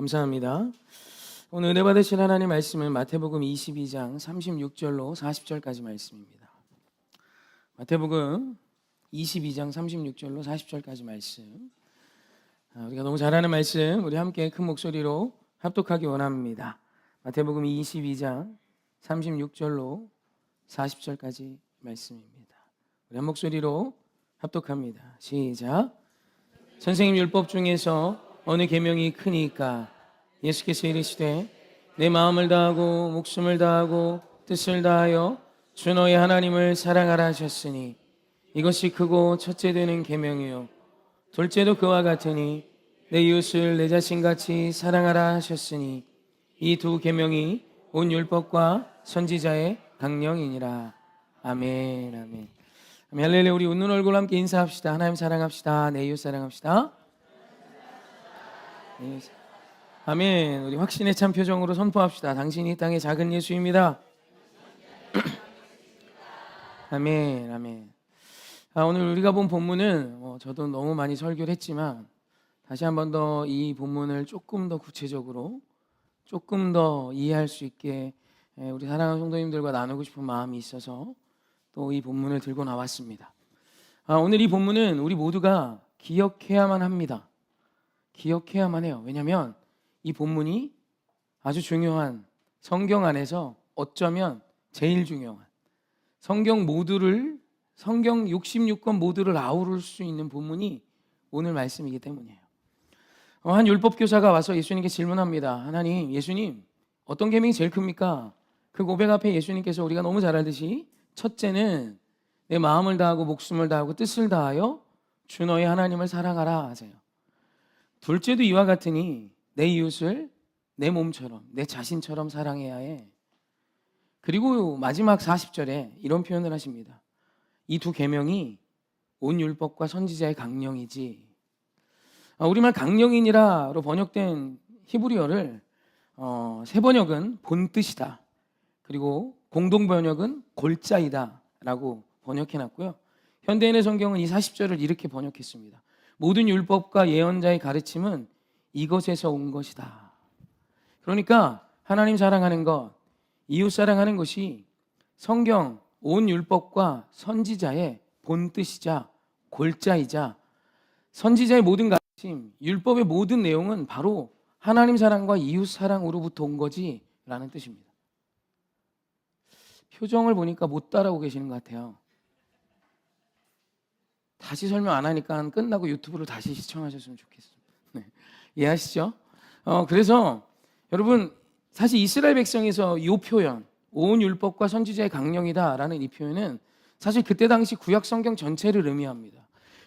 감사합니다. 오늘 은혜 받으실 하나님 말씀은 마태복음 22장 36절로 40절까지 말씀입니다. 마태복음 22장 36절로 40절까지 말씀. 우리가 너무 잘 아는 말씀, 우리 함께 큰 목소리로 합독하기 원합니다. 마태복음 22장 36절로 40절까지 말씀입니다. 우리 한 목소리로 합독합니다. 시작. 선생님 율법 중에서 어느 계명이 크니까? 예수께서 이르시되 내 마음을 다하고 목숨을 다하고 뜻을 다하여 주 너의 하나님을 사랑하라 하셨으니 이것이 크고 첫째 되는 계명이요 둘째도 그와 같으니 내 이웃을 내 자신같이 사랑하라 하셨으니 이 두 계명이 온 율법과 선지자의 강령이니라. 아멘. 아멘. 할렐루야. 우리 웃는 얼굴로 함께 인사합시다. 하나님 사랑합시다. 내 이웃 사랑합시다. 아멘. 우리 확신에 찬 표정으로 선포합시다. 당신이 이 땅의 작은 예수입니다. 아멘. 아멘. 오늘 우리가 본 본문은 저도 너무 많이 설교를 했지만 다시 한 번 더 이 본문을 조금 더 구체적으로 조금 더 이해할 수 있게 우리 사랑하는 성도님들과 나누고 싶은 마음이 있어서 또 이 본문을 들고 나왔습니다. 오늘 이 본문은 우리 모두가 기억해야만 합니다. 기억해야만 해요. 왜냐하면 이 본문이 아주 중요한, 성경 안에서 어쩌면 제일 중요한, 성경 66권 모두를 아우를 수 있는 본문이 오늘 말씀이기 때문이에요. 한 율법교사가 와서 예수님께 질문합니다. 하나님, 예수님, 어떤 계명이 제일 큽니까? 그 고백 앞에 예수님께서 우리가 너무 잘 알듯이 첫째는 내 마음을 다하고 목숨을 다하고 뜻을 다하여 주 너의 하나님을 사랑하라 하세요. 둘째도 이와 같으니 내 이웃을 내 몸처럼, 내 자신처럼 사랑해야 해. 그리고 마지막 40절에 이런 표현을 하십니다. 이 두 계명이 온 율법과 선지자의 강령이지. 우리말 강령이니라로 번역된 히브리어를 새 번역은 본뜻이다. 그리고 공동 번역은 골자이다 라고 번역해놨고요. 현대인의 성경은 이 40절을 이렇게 번역했습니다. 모든 율법과 예언자의 가르침은 이것에서 온 것이다. 그러니까 하나님 사랑하는 것, 이웃 사랑하는 것이 성경 온 율법과 선지자의 본뜻이자 골자이자 선지자의 모든 가르침, 율법의 모든 내용은 바로 하나님 사랑과 이웃 사랑으로부터 온 거지라는 뜻입니다. 표정을 보니까 못 따라오고 계시는 것 같아요. 다시 설명 안 하니까 끝나고 유튜브로 다시 시청하셨으면 좋겠습니다. 네. 이해하시죠? 그래서 여러분, 사실 이스라엘 백성에서 이 표현, 온 율법과 선지자의 강령이다라는 이 표현은 사실 그때 당시 구약 성경 전체를 의미합니다.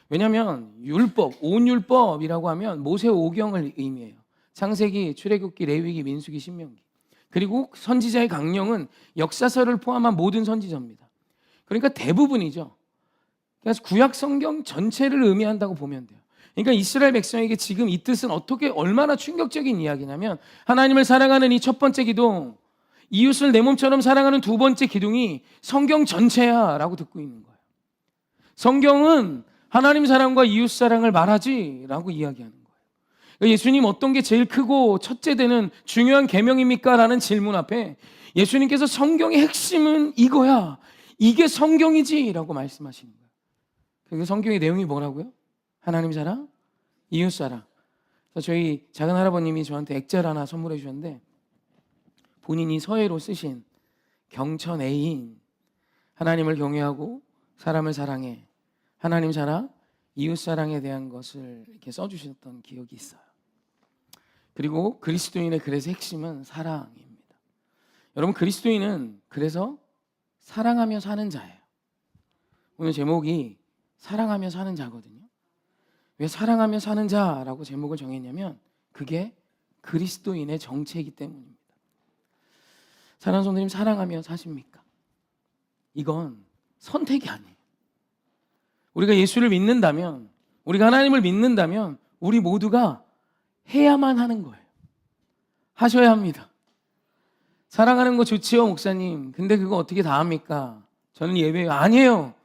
왜냐하면 율법, 온 율법이라고 하면 모세 오경을 의미해요. 창세기, 출애굽기, 레위기, 민수기, 신명기. 그리고 선지자의 강령은 역사서를 포함한 모든 선지자입니다. 그러니까 대부분이죠. 그래서 구약 성경 전체를 의미한다고 보면 돼요. 그러니까 이스라엘 백성에게 지금 이 뜻은 얼마나 충격적인 이야기냐면 하나님을 사랑하는 이 첫 번째 기둥, 이웃을 내 몸처럼 사랑하는 두 번째 기둥이 성경 전체야 라고 듣고 있는 거예요. 성경은 하나님 사랑과 이웃 사랑을 말하지 라고 이야기하는 거예요. 그러니까 예수님 어떤 게 제일 크고 첫째 되는 중요한 계명입니까? 라는 질문 앞에 예수님께서 성경의 핵심은 이거야, 이게 성경이지 라고 말씀하시는 거예요. 그 성경의 내용이 뭐라고요? 하나님 사랑, 이웃 사랑. 그래서 저희 작은 할아버님이 저한테 액자를 하나 선물해 주셨는데 본인이 서예로 쓰신 경천 애인, 하나님을 경외하고 사람을 사랑해, 하나님 사랑, 이웃 사랑에 대한 것을 이렇게 써주셨던 기억이 있어요. 그리고 그리스도인의 그래서 핵심은 사랑입니다. 여러분, 그리스도인은 그래서 사랑하며 사는 자예요. 오늘 제목이 사랑하며 사는 자거든요. 왜 사랑하며 사는 자라고 제목을 정했냐면 그게 그리스도인의 정체이기 때문입니다. 사랑하는 성도님, 사랑하며 사십니까? 이건 선택이 아니에요. 우리가 예수를 믿는다면, 우리가 하나님을 믿는다면 우리 모두가 해야만 하는 거예요. 하셔야 합니다. 사랑하는 거 좋지요, 목사님. 근데 그거 어떻게 다 합니까? 저는 예외예요. 아니에요.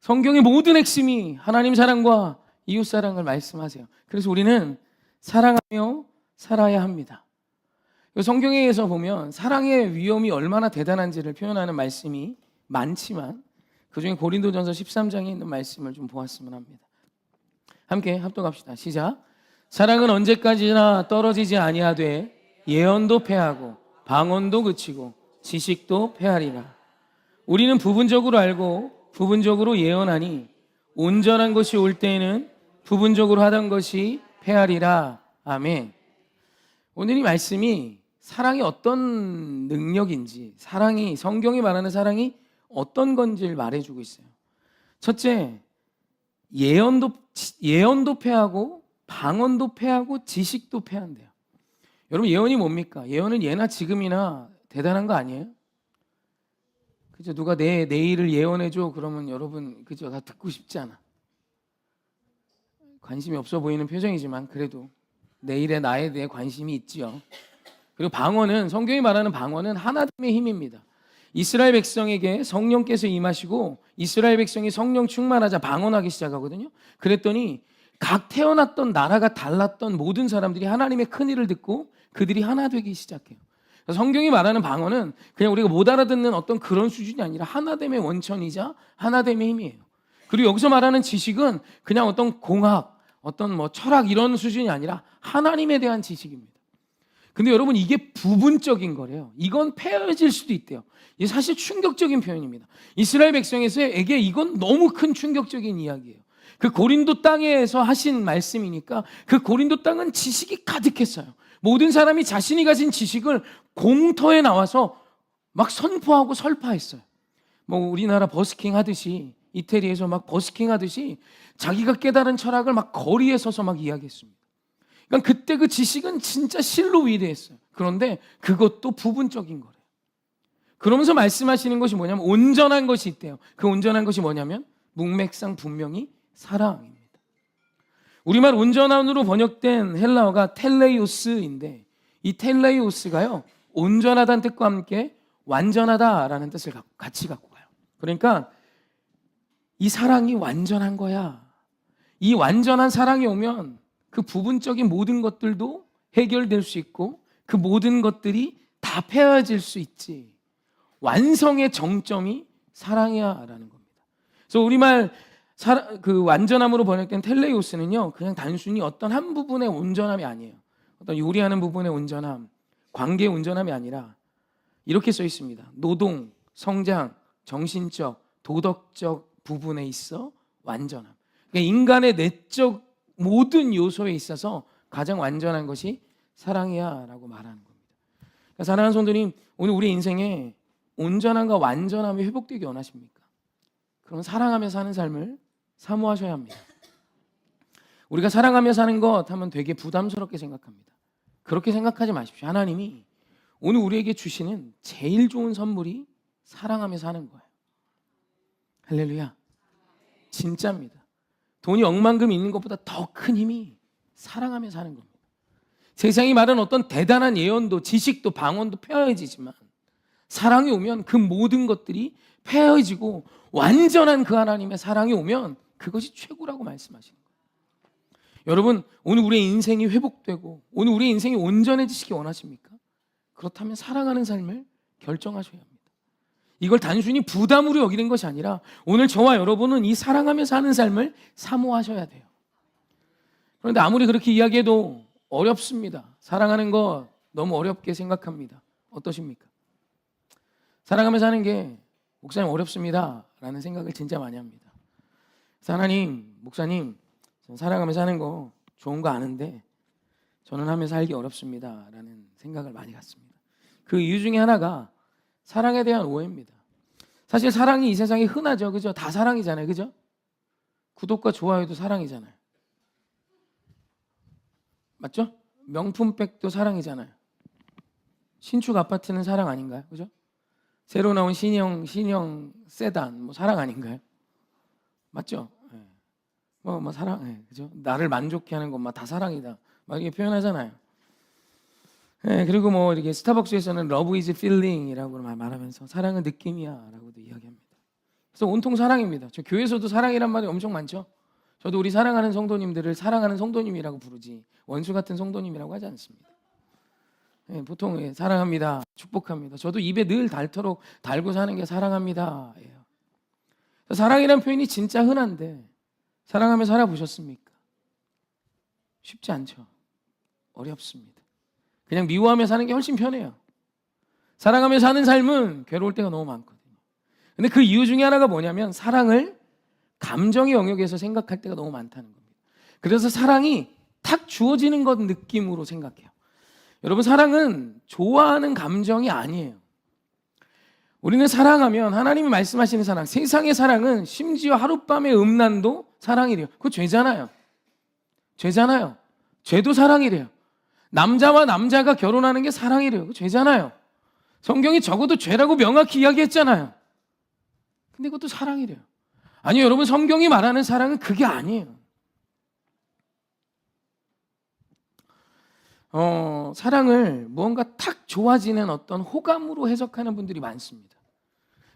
성경의 모든 핵심이 하나님 사랑과 이웃 사랑을 말씀하세요. 그래서 우리는 사랑하며 살아야 합니다. 성경에서 보면 사랑의 위엄이 얼마나 대단한지를 표현하는 말씀이 많지만 그중에 고린도전서 13장에 있는 말씀을 좀 보았으면 합니다. 함께 합독합시다. 시작. 사랑은 언제까지나 떨어지지 아니하되 예언도 패하고 방언도 그치고 지식도 패하리라. 우리는 부분적으로 알고 부분적으로 예언하니 온전한 것이 올 때에는 부분적으로 하던 것이 패하리라. 아멘. 오늘 이 말씀이 사랑이 어떤 능력인지, 사랑이, 성경이 말하는 사랑이 어떤 건지를 말해주고 있어요. 첫째, 예언도 패하고 방언도 패하고 지식도 패한대요. 여러분, 예언이 뭡니까? 예언은 예나 지금이나 대단한 거 아니에요? 그죠? 누가 내일을 예언해줘 그러면 여러분 그죠? 다 듣고 싶지 않아. 관심이 없어 보이는 표정이지만 그래도 내일의 나에 대해 관심이 있지요. 그리고 방언은, 성경이 말하는 방언은 하나님의 힘입니다. 이스라엘 백성에게 성령께서 임하시고 이스라엘 백성이 성령 충만하자 방언하기 시작하거든요. 그랬더니 각 태어났던 나라가 달랐던 모든 사람들이 하나님의 큰 일을 듣고 그들이 하나 되기 시작해요. 성경이 말하는 방언은 그냥 우리가 못 알아듣는 어떤 그런 수준이 아니라 하나됨의 원천이자 하나됨의 힘이에요. 그리고 여기서 말하는 지식은 그냥 어떤 공학, 어떤 뭐 철학 이런 수준이 아니라 하나님에 대한 지식입니다. 근데 여러분, 이게 부분적인 거래요. 이건 패해질 수도 있대요. 이게 사실 충격적인 표현입니다. 이스라엘 백성에게 이건 너무 큰 충격적인 이야기예요. 그 고린도 땅에서 하신 말씀이니까 그 고린도 땅은 지식이 가득했어요. 모든 사람이 자신이 가진 지식을 공터에 나와서 막 선포하고 설파했어요. 뭐 우리나라 버스킹 하듯이, 이태리에서 막 버스킹 하듯이 자기가 깨달은 철학을 막 거리에 서서 막 이야기했습니다. 그러니까 그때 그 지식은 진짜 실로 위대했어요. 그런데 그것도 부분적인 거래요. 그러면서 말씀하시는 것이 뭐냐면 온전한 것이 있대요. 그 온전한 것이 뭐냐면 문맥상 분명히 사랑입니다. 우리말 온전한으로 번역된 헬라어가 텔레이오스인데 이 텔레이오스가요, 온전하다는 뜻과 함께 완전하다라는 뜻을 같이 갖고 가요. 그러니까 이 사랑이 완전한 거야. 이 완전한 사랑이 오면 그 부분적인 모든 것들도 해결될 수 있고 그 모든 것들이 다 패해질 수 있지. 완성의 정점이 사랑이야 라는 겁니다. 그래서 우리말 그 완전함으로 번역된 텔레이오스는요, 그냥 단순히 어떤 한 부분의 온전함이 아니에요. 어떤 요리하는 부분의 온전함, 관계의 온전함이 아니라 이렇게 써 있습니다. 노동, 성장, 정신적, 도덕적 부분에 있어 완전함. 그러니까 인간의 내적 모든 요소에 있어서 가장 완전한 것이 사랑이야 라고 말하는 겁니다. 그러니까 사랑하는 성도님, 오늘 우리 인생에 온전함과 완전함이 회복되기 원하십니까? 그럼 사랑하며 사는 삶을 사모하셔야 합니다. 우리가 사랑하며 사는 것 하면 되게 부담스럽게 생각합니다. 그렇게 생각하지 마십시오. 하나님이 오늘 우리에게 주시는 제일 좋은 선물이 사랑하며 사는 거예요. 할렐루야. 진짜입니다. 돈이 억만금 있는 것보다 더 큰 힘이 사랑하며 사는 겁니다. 세상이 말하는 어떤 대단한 예언도 지식도 방언도 폐허해지지만 사랑이 오면 그 모든 것들이 폐허해지고 완전한 그 하나님의 사랑이 오면 그것이 최고라고 말씀하시는 거예요. 여러분, 오늘 우리의 인생이 회복되고 오늘 우리의 인생이 온전해지시기 원하십니까? 그렇다면 사랑하는 삶을 결정하셔야 합니다. 이걸 단순히 부담으로 여기는 것이 아니라 오늘 저와 여러분은 이 사랑하며 사는 삶을 사모하셔야 돼요. 그런데 아무리 그렇게 이야기해도 어렵습니다. 사랑하는 거 너무 어렵게 생각합니다. 어떠십니까? 사랑하며 사는 게 목사님 어렵습니다 라는 생각을 진짜 많이 합니다. 하나님, 목사님, 사랑하며 사는 거 좋은 거 아는데 저는 하며 살기 어렵습니다 라는 생각을 많이 갖습니다. 그 이유 중에 하나가 사랑에 대한 오해입니다. 사실 사랑이 이 세상에 흔하죠. 그죠? 다 사랑이잖아요. 그죠? 구독과 좋아요도 사랑이잖아요. 맞죠? 명품백도 사랑이잖아요. 신축 아파트는 사랑 아닌가요? 그죠? 새로 나온 신형 세단 뭐 사랑 아닌가요? 맞죠? 네. 뭐 사랑, 네, 그죠? 나를 만족해 하는 건 다 사랑이다. 막 이렇게 표현하잖아요. 네, 그리고 뭐 이렇게 스타벅스에서는 love is feeling이라고 말하면서 사랑은 느낌이야라고도 이야기합니다. 그래서 온통 사랑입니다. 저 교회에서도 사랑이란 말이 엄청 많죠. 저도 우리 사랑하는 성도님들을 사랑하는 성도님이라고 부르지 원수 같은 성도님이라고 하지 않습니다. 예, 보통 사랑합니다, 축복합니다. 저도 입에 늘 닳도록 달고 사는 게 사랑합니다 예요. 사랑이라는 표현이 진짜 흔한데 사랑하며 살아보셨습니까? 쉽지 않죠. 어렵습니다. 그냥 미워하며 사는 게 훨씬 편해요. 사랑하며 사는 삶은 괴로울 때가 너무 많거든요. 근데 그 이유 중에 하나가 뭐냐면 사랑을 감정의 영역에서 생각할 때가 너무 많다는 겁니다. 그래서 사랑이 탁 주어지는 것 느낌으로 생각해요. 여러분, 사랑은 좋아하는 감정이 아니에요. 우리는 사랑하면 하나님이 말씀하시는 사랑, 세상의 사랑은 심지어 하룻밤의 음란도 사랑이래요. 그거 죄잖아요. 죄잖아요. 죄도 사랑이래요. 남자와 남자가 결혼하는 게 사랑이래요. 그거 죄잖아요. 성경이 적어도 죄라고 명확히 이야기했잖아요. 근데 그것도 사랑이래요. 아니요, 여러분, 성경이 말하는 사랑은 그게 아니에요. 사랑을 무언가 탁 좋아지는 어떤 호감으로 해석하는 분들이 많습니다.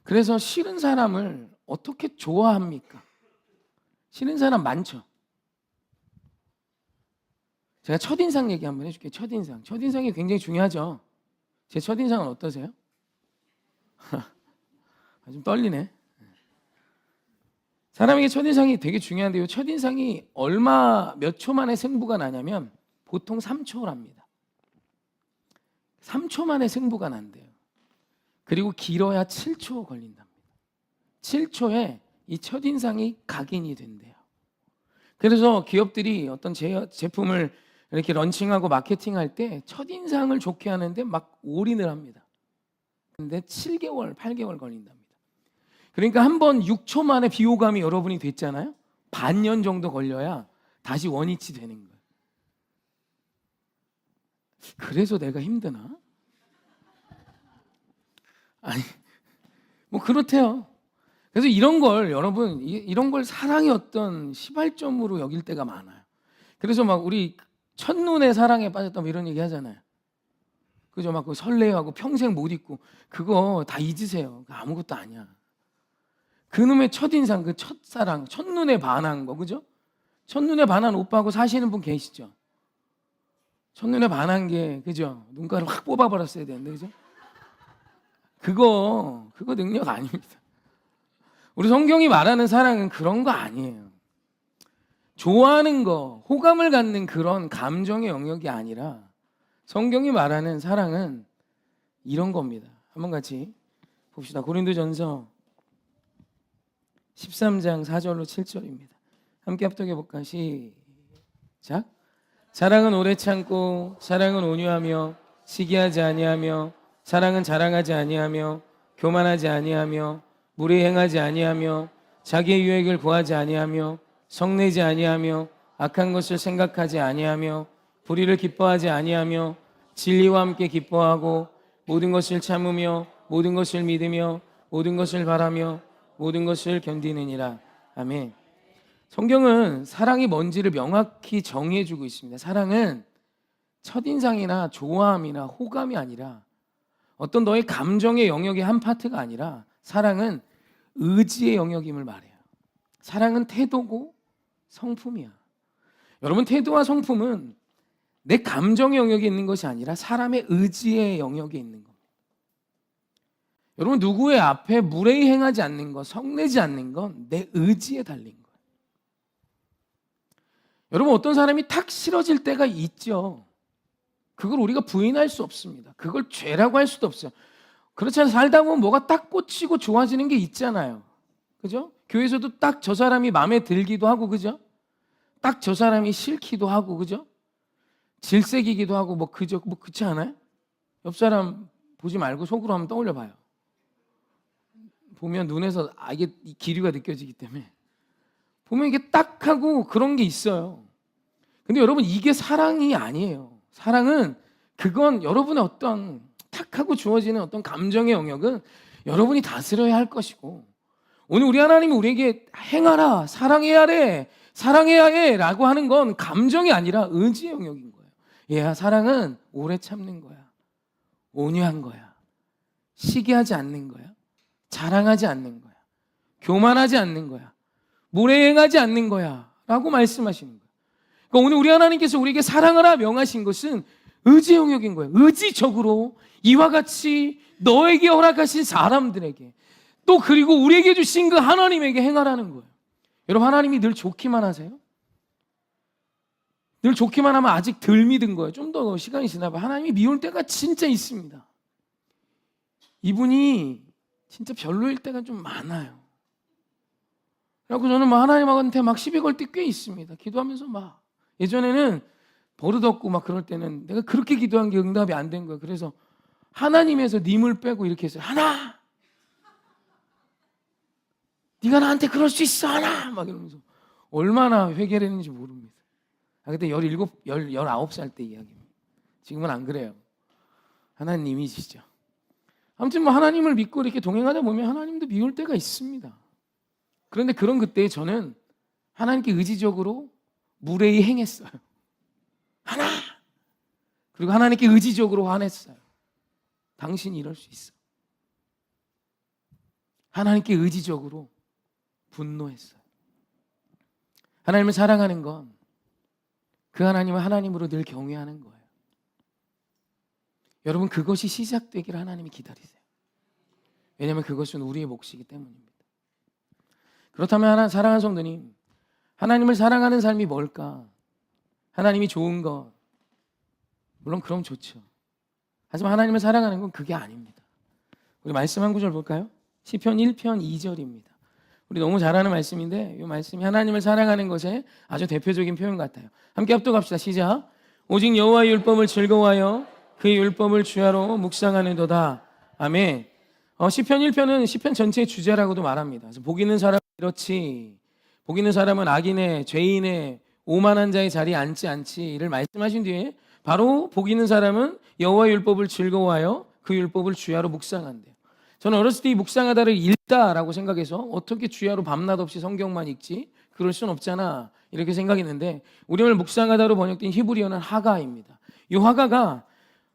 그래서 싫은 사람을 어떻게 좋아합니까? 싫은 사람 많죠. 제가 첫인상 얘기 한번 해줄게요. 첫인상. 첫인상이 굉장히 중요하죠. 제 첫인상은 어떠세요? 좀 떨리네. 사람에게 첫인상이 되게 중요한데요. 첫인상이 몇 초 만에 승부가 나냐면 보통 3초랍니다. 3초 만에 승부가 난대요. 그리고 길어야 7초 걸린답니다. 7초에 이 첫인상이 각인이 된대요. 그래서 기업들이 어떤 제품을 이렇게 런칭하고 마케팅할 때 첫인상을 좋게 하는데 막 올인을 합니다. 근데 7개월, 8개월 걸린답니다. 그러니까 한번 6초 만에 비호감이 여러분이 됐잖아요. 반년 정도 걸려야 다시 원위치 되는 거예요. 그래서 내가 힘드나? 아니, 뭐 그렇대요. 그래서 이런 걸 여러분, 이런 걸 사랑의 어떤 시발점으로 여길 때가 많아요. 그래서 막 우리 첫눈에 사랑에 빠졌다 뭐 이런 얘기 하잖아요. 그죠? 막 설레하고 평생 못 잊고 그거 다 잊으세요. 아무것도 아니야. 그놈의 첫인상, 그 첫사랑, 첫눈에 반한 거, 그죠? 첫눈에 반한 오빠하고 사시는 분 계시죠? 첫눈에 반한 게, 그죠? 눈가를 확 뽑아버렸어야 되는데, 그죠? 그거 능력 아닙니다. 우리 성경이 말하는 사랑은 그런 거 아니에요. 좋아하는 거, 호감을 갖는 그런 감정의 영역이 아니라 성경이 말하는 사랑은 이런 겁니다. 한번 같이 봅시다. 고린도전서 13장 4절로 7절입니다. 함께 합독해 볼까? 시작. 사랑은 오래 참고 사랑은 온유하며 시기하지 아니하며 사랑은 자랑하지 아니하며 교만하지 아니하며 무례 행하지 아니하며 자기의 유익을 구하지 아니하며 성내지 아니하며 악한 것을 생각하지 아니하며 불의를 기뻐하지 아니하며 진리와 함께 기뻐하고 모든 것을 참으며 모든 것을 믿으며 모든 것을 바라며 모든 것을 견디느니라. 아멘. 성경은 사랑이 뭔지를 명확히 정의해주고 있습니다. 사랑은 첫인상이나 좋아함이나 호감이 아니라 어떤 너의 감정의 영역의 한 파트가 아니라 사랑은 의지의 영역임을 말해요. 사랑은 태도고 성품이야. 여러분, 태도와 성품은 내 감정의 영역에 있는 것이 아니라 사람의 의지의 영역에 있는 겁니다. 여러분, 누구의 앞에 무례히 행하지 않는 것, 성내지 않는 건 내 의지에 달린 거예요. 여러분, 어떤 사람이 탁 싫어질 때가 있죠. 그걸 우리가 부인할 수 없습니다. 그걸 죄라고 할 수도 없어요. 그렇지 않아요. 살다 보면 뭐가 딱 꽂히고 좋아지는 게 있잖아요. 그죠? 교회에서도 딱 저 사람이 마음에 들기도 하고, 그죠? 딱 저 사람이 싫기도 하고, 그죠? 질색이기도 하고, 그렇지 않아요? 옆 사람 보지 말고 속으로 한번 떠올려 봐요. 보면 눈에서 이게 기류가 느껴지기 때문에 보면 이게 딱 하고 그런 게 있어요. 근데 여러분, 이게 사랑이 아니에요. 사랑은 그건 여러분의 어떤 탁 하고 주어지는 어떤 감정의 영역은 여러분이 다스려야 할 것이고, 오늘 우리 하나님이 우리에게 행하라, 사랑해야 해, 사랑해야 해 라고 하는 건 감정이 아니라 의지의 영역인 거예요. 얘야, 사랑은 오래 참는 거야, 온유한 거야, 시기하지 않는 거야, 자랑하지 않는 거야, 교만하지 않는 거야, 무례행하지 않는 거야 라고 말씀하시는 거예요. 그러니까 오늘 우리 하나님께서 우리에게 사랑하라 명하신 것은 의지 영역인 거예요. 의지적으로 이와 같이 너에게 허락하신 사람들에게 또 그리고 우리에게 주신 그 하나님에게 행하라는 거예요. 여러분, 하나님이 늘 좋기만 하세요? 늘 좋기만 하면 아직 덜 믿은 거예요. 좀 더 시간이 지나면 하나님이 미울 때가 진짜 있습니다. 이분이 진짜 별로일 때가 좀 많아요. 그래서 저는 하나님한테 시비 걸 때 꽤 있습니다. 기도하면서 예전에는 버릇없고 그럴 때는 내가 그렇게 기도한 게 응답이 안 된 거예요. 그래서 하나님에서 님을 빼고 이렇게 했어요. 하나! 네가 나한테 그럴 수 있어, 하나! 이러면서 얼마나 회개를 했는지 모릅니다. 그때 19살 때 이야기입니다. 지금은 안 그래요. 하나님이시죠. 아무튼 하나님을 믿고 이렇게 동행하다 보면 하나님도 미울 때가 있습니다. 그런데 그런 그때에 저는 하나님께 의지적으로 무례히 행했어요. 하나! 그리고 하나님께 의지적으로 화냈어요. 당신이 이럴 수 있어. 하나님께 의지적으로 분노했어요. 하나님을 사랑하는 건 그 하나님을 하나님으로 늘 경외하는 거예요. 여러분, 그것이 시작되기를 하나님이 기다리세요. 왜냐하면 그것은 우리의 몫이기 때문입니다. 그렇다면 사랑하는 성도님, 하나님을 사랑하는 삶이 뭘까? 하나님이 좋은 것, 물론 그럼 좋죠. 하지만 하나님을 사랑하는 건 그게 아닙니다. 우리 말씀 한 구절 볼까요? 시편 1편 2절입니다. 우리 너무 잘 아는 말씀인데 이 말씀이 하나님을 사랑하는 것의 아주 대표적인 표현 같아요. 함께 합독합시다. 시작. 오직 여호와의 율법을 즐거워하여 그의 율법을 주야로 묵상하는도다. 아멘. 시편 1편은 시편 전체의 주제라고도 말합니다. 그래서 복 있는 사람은 이렇지, 복 있는 사람은 악인의 죄인의 오만한 자의 자리에 앉지 않지를 말씀하신 뒤에 바로 복 있는 사람은 여호와의 율법을 즐거워하여 그 율법을 주야로 묵상한대요. 저는 어렸을 때 이 묵상하다를 읽다라고 생각해서 어떻게 주야로 밤낮 없이 성경만 읽지? 그럴 순 없잖아. 이렇게 생각했는데 우리말 묵상하다로 번역된 히브리어는 하가입니다. 이 하가가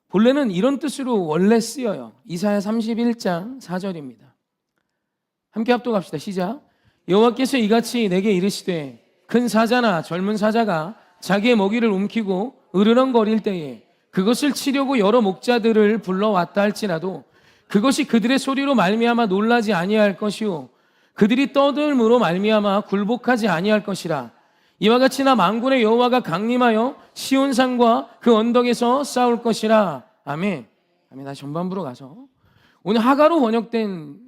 본래는 이런 뜻으로 원래 쓰여요. 이사야 31장 4절입니다. 함께 합독합시다. 시작. 여호와께서 이같이 내게 이르시되 큰 사자나 젊은 사자가 자기의 먹이를 움키고 으르렁거릴 때에 그것을 치려고 여러 목자들을 불러왔다 할지라도 그것이 그들의 소리로 말미암아 놀라지 아니할 것이요 그들이 떠들므로 말미암아 굴복하지 아니할 것이라. 이와 같이 나 만군의 여호와가 강림하여 시온산과 그 언덕에서 싸울 것이라. 아멘. 아멘. 다시 전반부로 가서 오늘 하가로 번역된,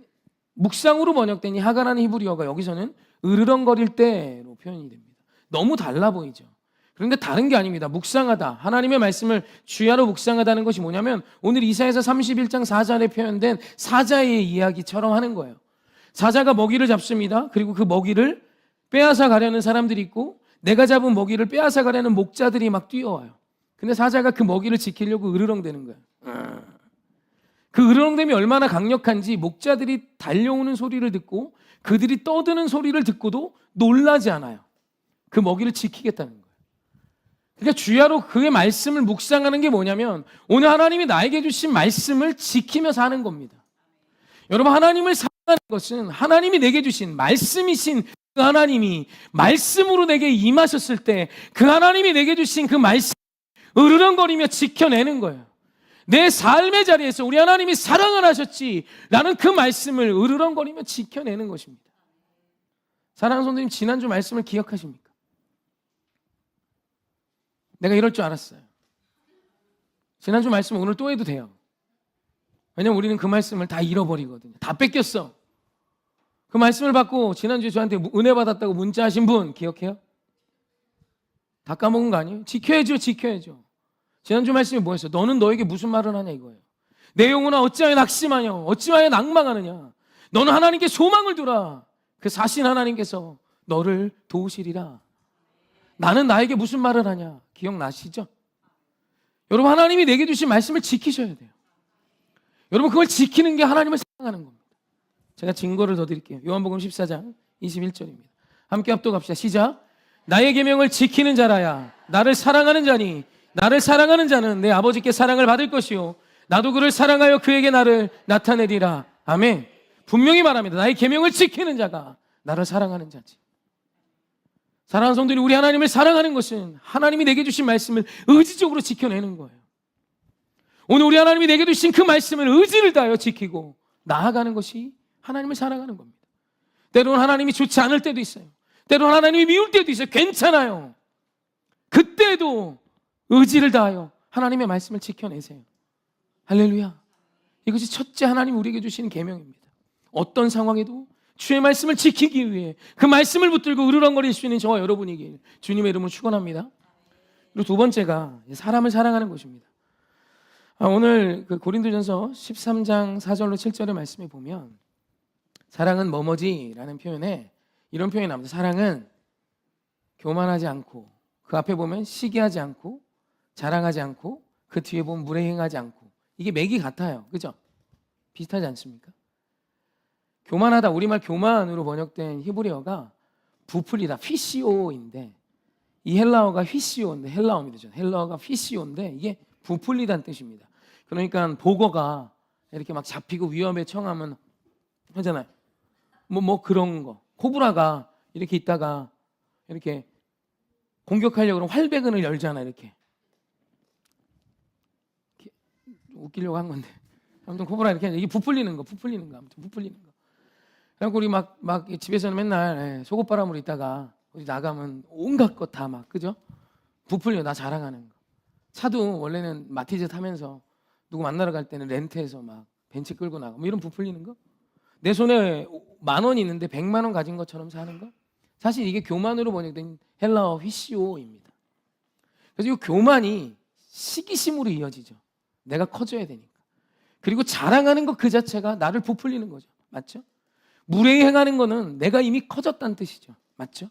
묵상으로 번역된 이 하가라는 히브리어가 여기서는 으르렁거릴 때로 표현이 됩니다. 너무 달라 보이죠. 그런데 다른 게 아닙니다. 묵상하다, 하나님의 말씀을 주야로 묵상하다는 것이 뭐냐면 오늘 이사야서 31장 4절에 표현된 사자의 이야기처럼 하는 거예요. 사자가 먹이를 잡습니다. 그리고 그 먹이를 빼앗아 가려는 사람들이 있고 내가 잡은 먹이를 빼앗아 가려는 목자들이 막 뛰어와요. 근데 사자가 그 먹이를 지키려고 으르렁대는 거예요. 그 으르렁댐이 얼마나 강력한지 목자들이 달려오는 소리를 듣고 그들이 떠드는 소리를 듣고도 놀라지 않아요. 그 먹이를 지키겠다는 거예요. 그러니까 주야로 그의 말씀을 묵상하는 게 뭐냐면 오늘 하나님이 나에게 주신 말씀을 지키며 사는 겁니다. 여러분, 하나님을 사랑하는 것은 하나님이 내게 주신 말씀이신 그 하나님이 말씀으로 내게 임하셨을 때 그 하나님이 내게 주신 그 말씀 으르렁거리며 지켜내는 거예요. 내 삶의 자리에서 우리 하나님이 사랑을 하셨지 라는 그 말씀을 으르렁거리며 지켜내는 것입니다. 사랑하는 성도님, 지난주 말씀을 기억하십니까? 내가 이럴 줄 알았어요. 지난주 말씀 오늘 또 해도 돼요. 왜냐면 우리는 그 말씀을 다 잃어버리거든요. 다 뺏겼어. 그 말씀을 받고 지난주에 저한테 은혜 받았다고 문자하신 분 기억해요? 다 까먹은 거 아니에요? 지켜야죠. 지켜야죠. 지난주 말씀이 뭐였어요? 너는 너에게 무슨 말을 하냐 이거예요. 내 영혼아 어찌하여 낙심하냐, 어찌하여 낭망하느냐. 너는 하나님께 소망을 두라. 그 사신 하나님께서 너를 도우시리라. 나는 나에게 무슨 말을 하냐. 기억나시죠? 여러분, 하나님이 내게 주신 말씀을 지키셔야 돼요. 여러분, 그걸 지키는 게 하나님을 사랑하는 겁니다. 제가 증거를 더 드릴게요. 요한복음 14장 21절입니다. 함께 합독합시다. 시작. 나의 계명을 지키는 자라야 나를 사랑하는 자니 나를 사랑하는 자는 내 아버지께 사랑을 받을 것이요 나도 그를 사랑하여 그에게 나를 나타내리라. 아멘. 분명히 말합니다. 나의 계명을 지키는 자가 나를 사랑하는 자지. 사랑하는 성도님, 우리 하나님을 사랑하는 것은 하나님이 내게 주신 말씀을 의지적으로 지켜내는 거예요. 오늘 우리 하나님이 내게 주신 그 말씀을 의지를 다하여 지키고 나아가는 것이 하나님을 사랑하는 겁니다. 때로는 하나님이 좋지 않을 때도 있어요. 때로는 하나님이 미울 때도 있어요. 괜찮아요. 그때도 의지를 다하여 하나님의 말씀을 지켜내세요. 할렐루야. 이것이 첫째 하나님 우리에게 주시는 계명입니다. 어떤 상황에도 주의 말씀을 지키기 위해 그 말씀을 붙들고 으르렁거릴 수 있는 저와 여러분이길 주님의 이름으로 축원합니다. 그리고 두 번째가 사람을 사랑하는 것입니다. 오늘 그 고린도전서 13장 4절로 7절의 말씀에 보면 사랑은 뭐뭐지라는 표현에 이런 표현이 나옵니다. 사랑은 교만하지 않고, 그 앞에 보면 시기하지 않고, 자랑하지 않고, 그 뒤에 보면 무례행하지 않고. 이게 맥이 같아요. 그죠? 비슷하지 않습니까? 교만하다, 우리말 교만으로 번역된 히브리어가 부풀리다, 피시오인데, 이 헬라어가 휘시오인데, 헬라어입니다. 헬라어가 피시오인데 이게 부풀리다는 뜻입니다. 그러니까 보거가 이렇게 막 잡히고 위험에 처하면 하잖아요. 뭐 그런 거. 코브라가 이렇게 있다가 이렇게 공격하려고 그러면 활배근을 열잖아. 이렇게 웃기려고 한 건데. 아무튼 코브라 이렇게 이게 부풀리는 거. 아무튼 부풀리는 거. 그래갖고 우리 막 집에서는 맨날 속옷바람으로 있다가 어디 나가면 온갖 것 다 막, 그죠? 부풀려. 나 자랑하는 거. 차도 원래는 마티즈 타면서 누구 만나러 갈 때는 렌트해서 막 벤츠 끌고 나가. 뭐 이런 부풀리는 거. 내 손에 10,000원 있는데 100만 원 가진 것처럼 사는 거. 사실 이게 교만으로 번역된 헬라어 휘시오입니다. 그래서 이 교만이 시기심으로 이어지죠. 내가 커져야 되니까. 그리고 자랑하는 것 그 자체가 나를 부풀리는 거죠. 맞죠? 무례행하는 거는 내가 이미 커졌다는 뜻이죠. 맞죠?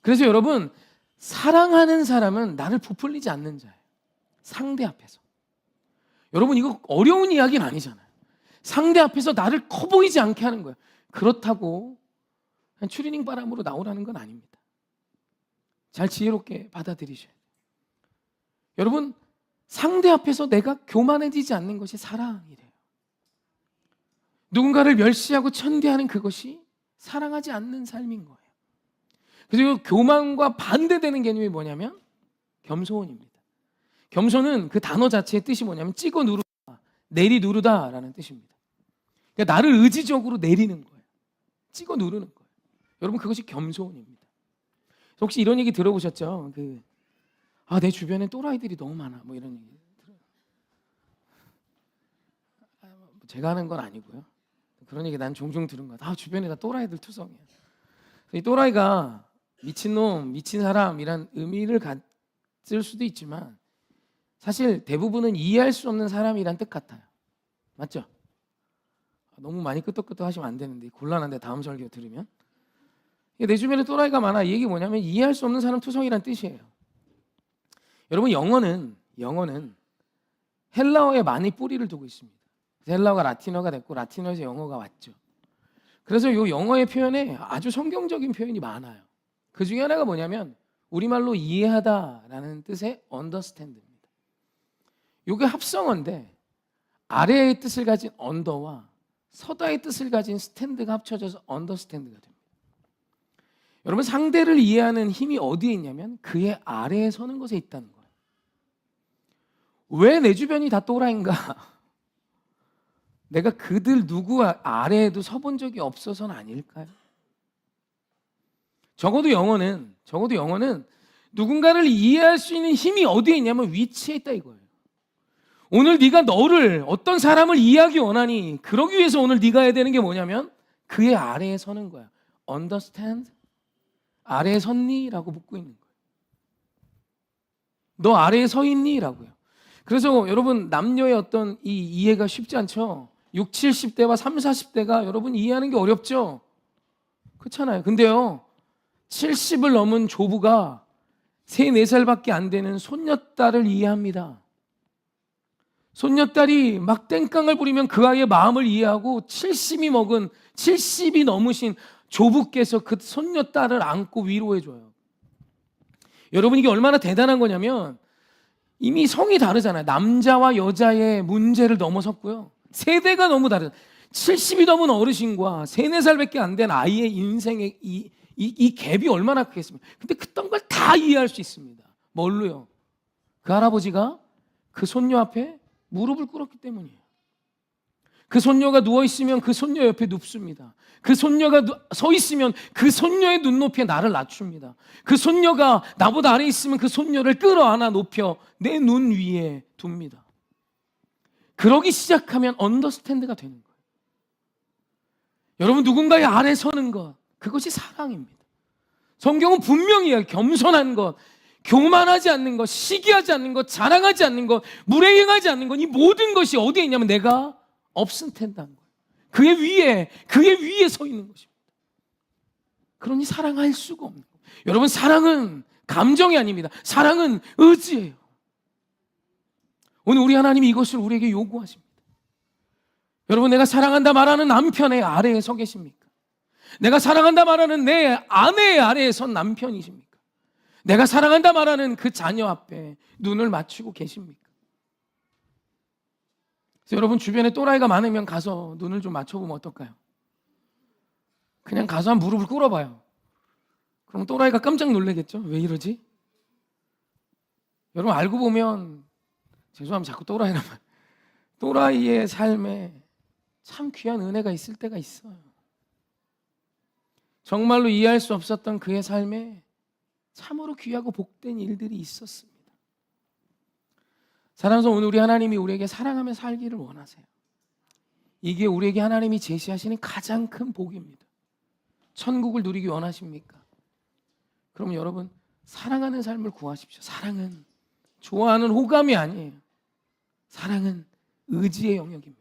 그래서 여러분, 사랑하는 사람은 나를 부풀리지 않는 자예요. 상대 앞에서. 여러분, 이거 어려운 이야기는 아니잖아요. 상대 앞에서 나를 커 보이지 않게 하는 거예요. 그렇다고 그냥 추리닝 바람으로 나오라는 건 아닙니다. 잘 지혜롭게 받아들이셔야 돼요. 여러분, 상대 앞에서 내가 교만해지지 않는 것이 사랑이래요. 누군가를 멸시하고 천대하는 그것이 사랑하지 않는 삶인 거예요. 그래서 교만과 반대되는 개념이 뭐냐면 겸손입니다. 겸손은 그 단어 자체의 뜻이 뭐냐면 찍어 누르다, 내리누르다라는 뜻입니다. 그러니까 나를 의지적으로 내리는 거예요. 찍어 누르는 거예요. 여러분, 그것이 겸손입니다. 혹시 이런 얘기 들어보셨죠? 내 주변에 또라이들이 너무 많아. 뭐 이런 얘기 들어요. 제가 하는 건 아니고요. 그런 얘기 난 종종 들은 것 같아요. 주변에 다 또라이들 투성이야. 이 또라이가 미친놈, 미친 사람이란 의미를 갖을 수도 있지만 사실 대부분은 이해할 수 없는 사람이란 뜻 같아요. 맞죠? 너무 많이 끄떡끄떡 하시면 안 되는데, 곤란한데 다음 설교 들으면. 내 주변에 또라이가 많아. 이 얘기 뭐냐면 이해할 수 없는 사람 투성이란 뜻이에요. 여러분, 영어는 헬라어에 많이 뿌리를 두고 있습니다. 헬라어가 라틴어가 됐고 라틴어에서 영어가 왔죠. 그래서 이 영어의 표현에 아주 성경적인 표현이 많아요. 그 중에 하나가 뭐냐면 우리말로 이해하다라는 뜻의 understand입니다. 이게 합성어인데 아래의 뜻을 가진 under와 서다의 뜻을 가진 stand가 합쳐져서 understand가 됩니다. 여러분, 상대를 이해하는 힘이 어디에 있냐면 그의 아래에 서는 것에 있다는 거예요. 왜 내 주변이 다 또라이인가? 내가 그들 누구 아래에도 서본 적이 없어서는 아닐까요? 적어도 영어는 누군가를 이해할 수 있는 힘이 어디에 있냐면 위치에 있다 이거예요. 오늘 네가 너를 어떤 사람을 이해하기 원하니 그러기 위해서 오늘 네가 해야 되는 게 뭐냐면 그의 아래에 서는 거야. Understand? 아래에 섰니? 라고 묻고 있는 거예요. 너 아래에 서 있니? 라고요. 그래서 여러분, 남녀의 어떤 이 이해가 쉽지 않죠. 60, 70대와 30, 40대가 여러분 이해하는 게 어렵죠. 그렇잖아요. 근데요, 70을 넘은 조부가 3, 4살밖에 안 되는 손녀딸을 이해합니다. 손녀딸이 막 땡깡을 부리면 그 아이의 마음을 이해하고 70이 넘으신 조부께서 그 손녀딸을 안고 위로해줘요. 여러분, 이게 얼마나 대단한 거냐면 이미 성이 다르잖아요. 남자와 여자의 문제를 넘어섰고요. 세대가 너무 다르죠. 70이 넘은 어르신과 3, 4살밖에 안 된 아이의 인생의 이 이 갭이 얼마나 크겠습니까? 근데 그딴 걸 다 이해할 수 있습니다. 뭘로요? 그 할아버지가 그 손녀 앞에 무릎을 꿇었기 때문이에요. 그 손녀가 누워있으면 그 손녀 옆에 눕습니다. 그 손녀가 서 있으면 그 손녀의 눈높이에 나를 낮춥니다. 그 손녀가 나보다 아래에 있으면 그 손녀를 끌어안아 높여 내 눈 위에 둡니다. 그러기 시작하면 언더스탠드가 되는 거예요. 여러분, 누군가의 아래 서는 것, 그것이 사랑입니다. 성경은 분명히 겸손한 것, 교만하지 않는 것, 시기하지 않는 것, 자랑하지 않는 것, 무례행하지 않는 것, 이 모든 것이 어디에 있냐면 내가 업스탠드한 거예요. 그의 위에 서 있는 것입니다. 그러니 사랑할 수가 없는 거예요. 여러분, 사랑은 감정이 아닙니다. 사랑은 의지예요. 오늘 우리 하나님이 이것을 우리에게 요구하십니다. 여러분, 내가 사랑한다 말하는 남편의 아래에 서 계십니까? 내가 사랑한다 말하는 내 아내의 아래에 선 남편이십니까? 내가 사랑한다 말하는 그 자녀 앞에 눈을 맞추고 계십니까? 그래서 여러분, 주변에 또라이가 많으면 가서 눈을 좀 맞춰보면 어떨까요? 그냥 가서 한 무릎을 꿇어봐요. 그럼 또라이가 깜짝 놀라겠죠? 왜 이러지? 여러분, 알고 보면, 죄송하면 자꾸 또라이란 말, 또라이의 삶에 참 귀한 은혜가 있을 때가 있어요. 정말로 이해할 수 없었던 그의 삶에 참으로 귀하고 복된 일들이 있었습니다. 사랑해서 오늘 우리 하나님이 우리에게 사랑하며 살기를 원하세요. 이게 우리에게 하나님이 제시하시는 가장 큰 복입니다. 천국을 누리기 원하십니까? 그럼 여러분, 사랑하는 삶을 구하십시오. 사랑은 좋아하는 호감이 아니에요. 사랑은 의지의 영역입니다.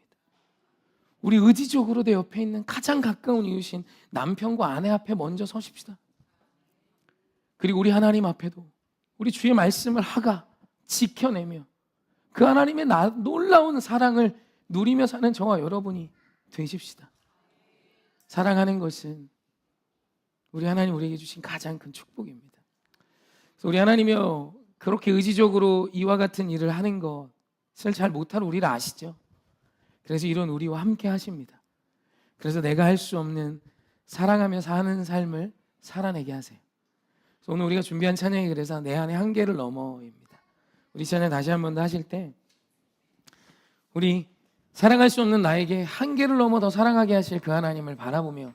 우리 의지적으로 내 옆에 있는 가장 가까운 이웃인 남편과 아내 앞에 먼저 서십시다. 그리고 우리 하나님 앞에도 우리 주의 말씀을 하가 지켜내며 그 하나님의 놀라운 사랑을 누리며 사는 저와 여러분이 되십시다. 사랑하는 것은 우리 하나님 우리에게 주신 가장 큰 축복입니다. 그래서 우리 하나님이요, 그렇게 의지적으로 이와 같은 일을 하는 것을 잘 못하는 우리를 아시죠? 그래서 이런 우리와 함께 하십니다. 그래서 내가 할 수 없는 사랑하며 사는 삶을 살아내게 하세요. 그래서 오늘 우리가 준비한 찬양이 그래서 내 안의 한계를 넘어입니다. 우리 찬양 다시 한 번 더 하실 때 우리 사랑할 수 없는 나에게 한계를 넘어 더 사랑하게 하실 그 하나님을 바라보며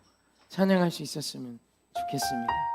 찬양할 수 있었으면 좋겠습니다.